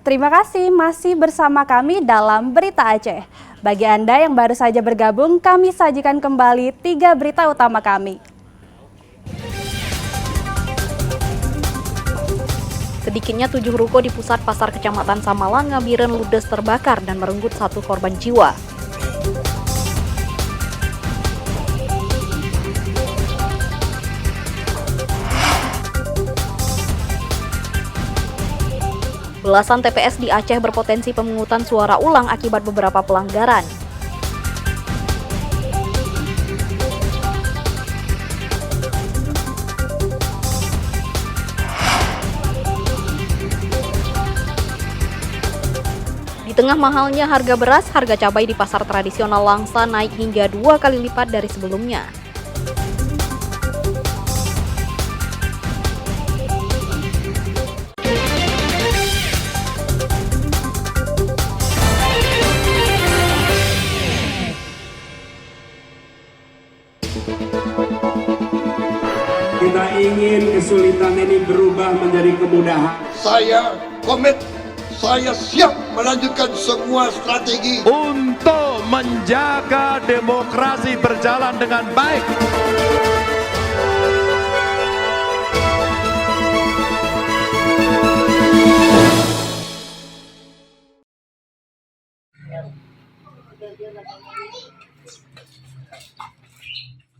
Terima kasih masih bersama kami dalam Berita Aceh. Bagi Anda yang baru saja bergabung, kami sajikan kembali 3 berita utama kami. Sedikitnya 7 ruko di pusat pasar Kecamatan Samalang, Ngabiren ludes terbakar dan merenggut 1 korban jiwa. Belasan TPS di Aceh berpotensi pemungutan suara ulang akibat beberapa pelanggaran. Di tengah mahalnya harga beras, harga cabai di pasar tradisional Langsa naik hingga 2 kali lipat dari sebelumnya. Kita ingin kesulitan ini berubah menjadi kemudahan. Saya komit, saya siap melanjutkan semua strategi untuk menjaga demokrasi berjalan dengan baik.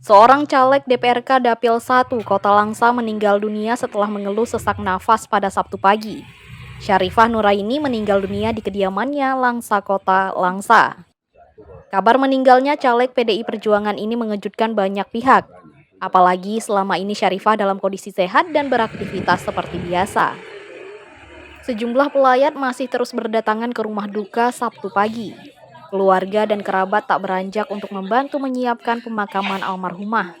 Seorang caleg DPRK Dapil 1 Kota Langsa meninggal dunia setelah mengeluh sesak nafas pada Sabtu pagi. Syarifah Nuraini meninggal dunia di kediamannya Langsa Kota Langsa. Kabar meninggalnya caleg PDI Perjuangan ini mengejutkan banyak pihak. Apalagi selama ini Syarifah dalam kondisi sehat dan beraktivitas seperti biasa. Sejumlah pelayat masih terus berdatangan ke rumah duka Sabtu pagi. Keluarga dan kerabat tak beranjak untuk membantu menyiapkan pemakaman almarhumah.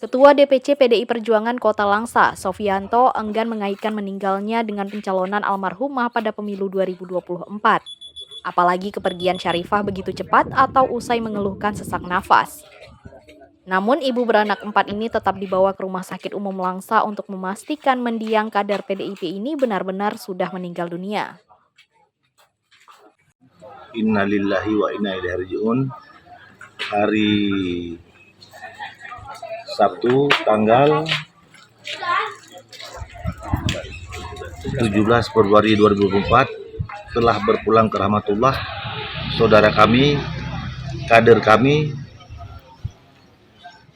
Ketua DPC PDI Perjuangan Kota Langsa, Sofianto, enggan mengaitkan meninggalnya dengan pencalonan almarhumah pada pemilu 2024. Apalagi kepergian Syarifah begitu cepat atau usai mengeluhkan sesak nafas. Namun ibu beranak 4 ini tetap dibawa ke Rumah Sakit Umum Langsa untuk memastikan mendiang kader PDIP ini benar-benar sudah meninggal dunia. Innalillahi wa inna ilaihi raji'un. Hari Sabtu tanggal 17 Februari 2024 telah berpulang ke rahmatullah saudara kami, kader kami,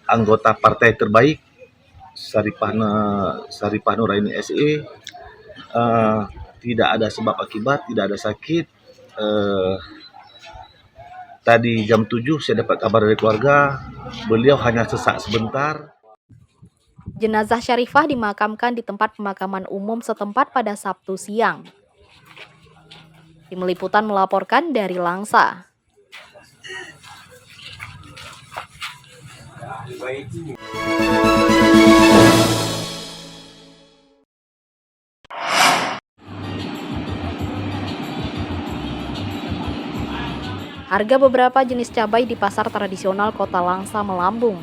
anggota partai terbaik Syarifah Nuraini SE. Tidak ada sebab akibat, tidak ada sakit. Tadi jam 7 saya dapat kabar dari keluarga, beliau hanya sesak sebentar. Jenazah Syarifah dimakamkan di tempat pemakaman umum setempat pada Sabtu siang. Tim Liputan melaporkan dari Langsa. Harga beberapa jenis cabai di pasar tradisional Kota Langsa melambung.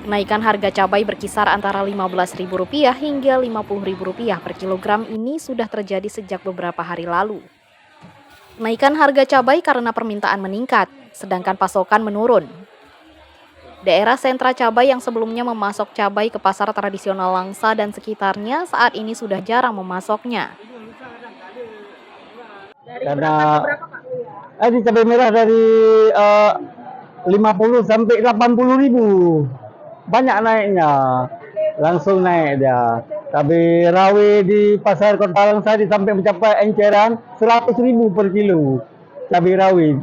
Kenaikan harga cabai berkisar antara Rp15.000 hingga Rp50.000 per kilogram ini sudah terjadi sejak beberapa hari lalu. Kenaikan harga cabai karena permintaan meningkat, sedangkan pasokan menurun. Daerah sentra cabai yang sebelumnya memasok cabai ke pasar tradisional Langsa dan sekitarnya saat ini sudah jarang memasoknya. Karena di cabai merah dari 50 sampai 80 ribu, banyak naiknya, langsung naik dia. Cabai rawit di pasar Kota Langsa sampai mencapai enceran 100 ribu per kilo. Cabai rawit,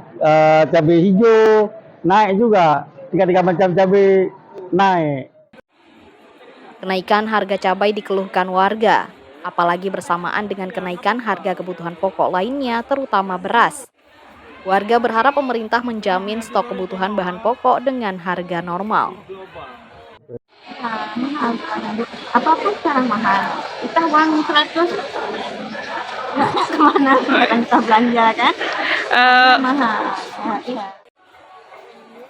cabai hijau naik juga, tiga macam cabai naik. Kenaikan harga cabai dikeluhkan warga, apalagi bersamaan dengan kenaikan harga kebutuhan pokok lainnya, terutama beras. Warga berharap pemerintah menjamin stok kebutuhan bahan pokok dengan harga normal. Mahal, apapun sekarang mahal. Kita uang 100 kemana kita belanja kan? Mahal. Ya.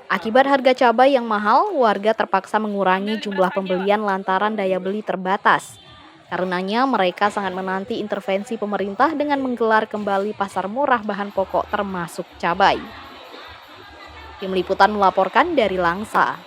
Akibat harga cabai yang mahal, warga terpaksa mengurangi jumlah pembelian lantaran daya beli terbatas. Karenanya mereka sangat menanti intervensi pemerintah dengan menggelar kembali pasar murah bahan pokok termasuk cabai. Tim Liputan melaporkan dari Langsa.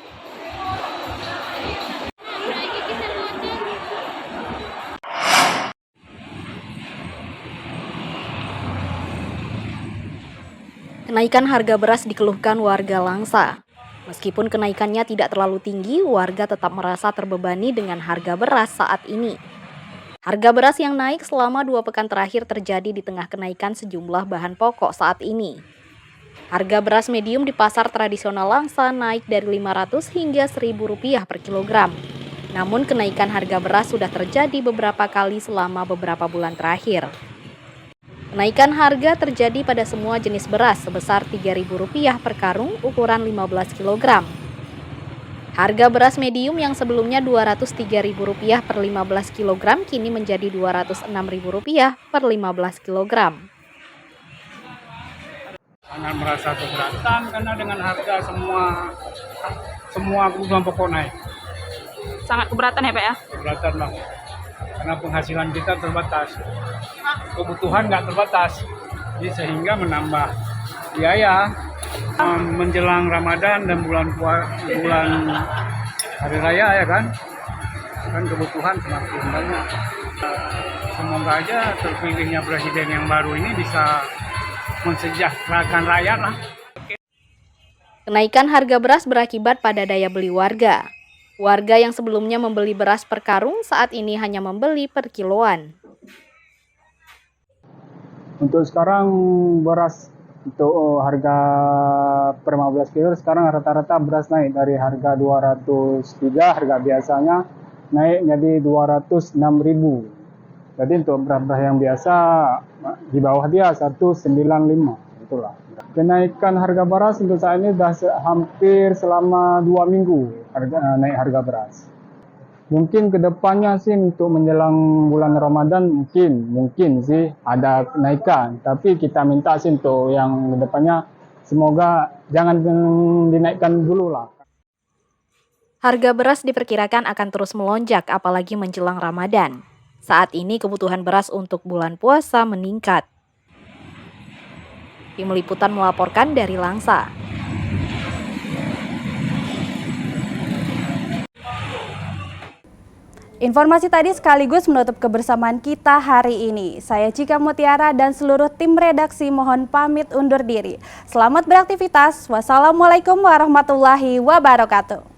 Kenaikan harga beras dikeluhkan warga Langsa. Meskipun kenaikannya tidak terlalu tinggi, warga tetap merasa terbebani dengan harga beras saat ini. Harga beras yang naik selama 2 pekan terakhir terjadi di tengah kenaikan sejumlah bahan pokok saat ini. Harga beras medium di pasar tradisional Langsa naik dari Rp500 hingga Rp1.000 per kilogram. Namun kenaikan harga beras sudah terjadi beberapa kali selama beberapa bulan terakhir. Kenaikan harga terjadi pada semua jenis beras sebesar Rp3.000 per karung ukuran 15 kg. Harga beras medium yang sebelumnya Rp203.000 per 15 kg kini menjadi Rp206.000 per 15 kg. Sangat merasa keberatan karena dengan harga semua kebutuhan pokok naik. Sangat keberatan ya Pak ya? Keberatan Bang. Karena penghasilan kita terbatas. Kebutuhan nggak terbatas. Jadi sehingga menambah biaya. Menjelang Ramadan dan bulan hari raya ya kan kebutuhan semakin banyak. Semoga aja terpilihnya presiden yang baru ini bisa mensejahterakan rakyat lah. Kenaikan harga beras berakibat pada daya beli warga. Warga yang sebelumnya membeli beras per karung saat ini hanya membeli per kiloan. Untuk sekarang beras untuk harga per 15 kilo sekarang rata-rata beras naik dari harga 203, harga biasanya naik jadi 206.000. Jadi untuk beras yang biasa di bawah dia 195, itulah. Kenaikan harga beras untuk saat ini sudah hampir selama 2 minggu naik harga beras. Mungkin kedepannya sih untuk menjelang bulan Ramadan mungkin sih ada kenaikan. Tapi kita minta sih untuk yang kedepannya semoga jangan dinaikkan dulu lah. Harga beras diperkirakan akan terus melonjak apalagi menjelang Ramadan. Saat ini kebutuhan beras untuk bulan puasa meningkat. Tim Liputan melaporkan dari Langsa. Informasi tadi sekaligus menutup kebersamaan kita hari ini. Saya Cika Mutiara dan seluruh tim redaksi mohon pamit undur diri. Selamat beraktivitas. Wassalamualaikum warahmatullahi wabarakatuh.